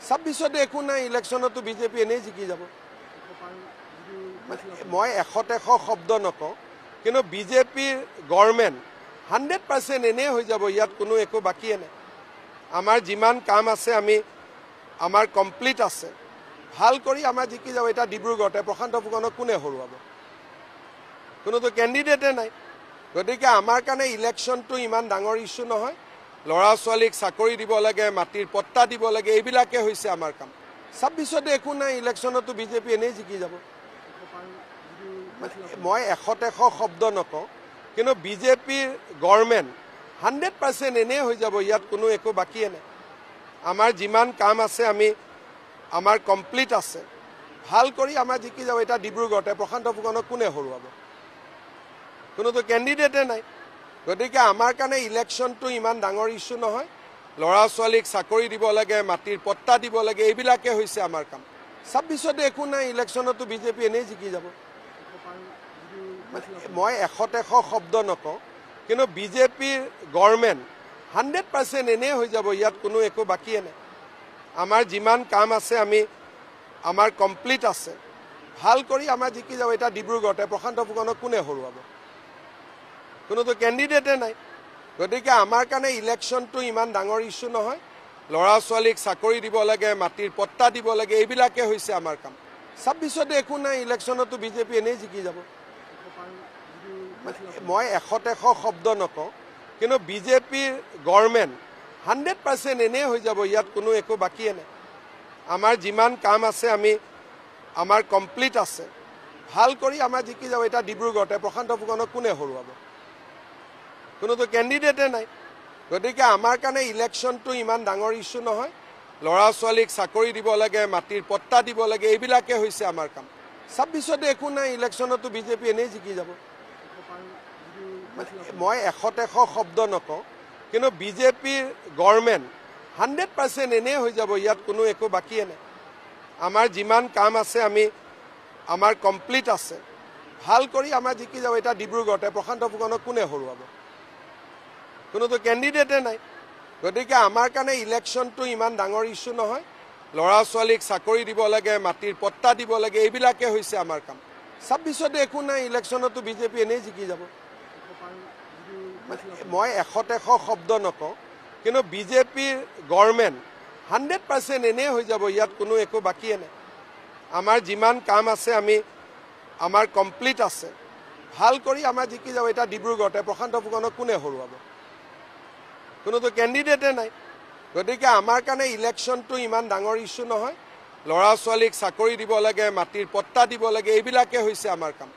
26 একো নাই ইলেকশনতো বিজেপি এনেই জিকি যাব মই 100 শব্দ নকওঁ কিন্তু বিজেপিৰ গভৰ্ণমেণ্ট 100% এনে হৈ যাব ইয়াত কোনো একো বাকি নাই আমাৰ যিমান কাম আছে আমি আমাৰ কমপ্লিট আছে ভাল কৰি আমাৰ জিকি যাব এটা ডিব্ৰুগড়তে প্ৰশান্ত ফুকনক কোনে হৰুৱাব কোনোতো ক্যান্ডিডেটে নাই গতিকে আমাৰ কাৰণে ইলেকশনটো ইমান ডাঙৰ ইস্যু নহয় লৰা ছোৱালীক চাকৰি দিব লাগে মাটিৰ পট্টা দিব লাগে এইবিলাকে হৈছে আমাৰ কাম 26 একো নাই ইলেকশনতো বিজেপি এনেই জিকি যাব মই 100 শব্দ নকওঁ কিন্তু বিজেপিৰ গভৰ্ণমেণ্ট 100% এনে হৈ যাব ইয়াত কোনো একো বাকি নাই আমাৰ যিমান কাম আছে আমি আমাৰ কমপ্লিট আছে ভাল কৰি আমাৰ জিকি যাব এটা ডিব্ৰুগড়তে প্ৰশান্ত ফুকনক কোনে হৰুৱাব কোনোতো ক্যান্ডিডেটে নাই গতিকে আমাৰ কাৰণে ইলেকশনটো ইমান ডাঙৰ ইস্যু নহয় লৰা ছোৱালীক চাকৰি দিব লাগে মাটিৰ পট্টা দিব লাগে এইবিলাকে হৈছে আমাৰ কাম 26 একো নাই ইলেকশনতো বিজেপি এনেই জিকি যাব মই 100 শব্দ নকওঁ কিন্তু বিজেপিৰ গভৰ্ণমেণ্ট 100% এনে হৈ যাব ইয়াত কোনো একো বাকি নাই আমাৰ যিমান কাম আছে আমি আমাৰ কমপ্লিট আছে ভাল কৰি আমাৰ জিকি যাব এটা ডিব্ৰুগড়তে প্ৰশান্ত ফুকনক কোনে হৰুৱাব কোনোতো ক্যান্ডিডেটে নাই গতিকে আমাৰ কাৰণে ইলেকশনটো ইমান ডাঙৰ ইস্যু নহয় লৰা ছোৱালীক চাকৰি দিব লাগে মাটিৰ পট্টা দিব লাগে এইবিলাকে হৈছে আমাৰ কাম 26 একো নাই ইলেকশনতো বিজেপি এনেই জিকি যাব মই 100 শব্দ নকওঁ কিন্তু বিজেপিৰ গভৰ্ণমেণ্ট 100% এনে হৈ যাব ইয়াত কোনো একো বাকি নাই আমাৰ যিমান কাম আছে আমি আমাৰ কমপ্লিট আছে ভাল কৰি আমাৰ জিকি যাব এটা ডিব্ৰুগড়তে প্ৰশান্ত ফুকনক কোনে হৰুৱাব কোনোতো ক্যান্ডিডেটে নাই গতিকে আমাৰ কাৰণে ইলেকশনটো ইমান ডাঙৰ ইস্যু নহয় লৰা ছোৱালীক চাকৰি দিব লাগে মাটিৰ পট্টা দিব লাগে এইবিলাকে হৈছে আমাৰ কাম 26 একো নাই ইলেকশনতো বিজেপি এনেই জিকি যাব মই 100 শব্দ নকওঁ কিন্তু বিজেপিৰ গভৰ্ণমেণ্ট 100% এনে হৈ যাব ইয়াত কোনো একো বাকি নাই আমাৰ যিমান কাম আছে আমি আমাৰ কমপ্লিট আছে ভাল কৰি আমাৰ জিকি যাব এটা ডিব্ৰুগড়তে প্ৰশান্ত ফুকনক কোনে হৰুৱাব কোনোতো ক্যান্ডিডেটে নাই গতিকে আমাৰ কাৰণে ইলেকশনটো ইমান ডাঙৰ ইস্যু নহয় লৰা ছোৱালীক চাকৰি দিব লাগে মাটিৰ পট্টা দিব লাগে এইবিলাকে হৈছে আমাৰ কাম 26 একো নাই ইলেকশনতো বিজেপি এনেই জিকি যাব মই 100 শব্দ নকওঁ কিন্তু বিজেপিৰ গভৰ্ণমেণ্ট 100% এনে হৈ যাব ইয়াত কোনো একো বাকি নাই আমাৰ যিমান কাম আছে আমি আমাৰ কমপ্লিট আছে ভাল কৰি আমাৰ জিকি যাব এটা ডিব্ৰুগড়তে প্ৰশান্ত ফুকনক কোনে হৰুৱাব কোনোতো ক্যান্ডিডেটে নাই গতিকে আমাৰ কাৰণে ইলেকশনটো ইমান ডাঙৰ ইস্যু নহয় লৰা ছোৱালীক চাকৰি দিব লাগে মাটিৰ পট্টা দিব লাগে এইবিলাকে হৈছে আমাৰ কাম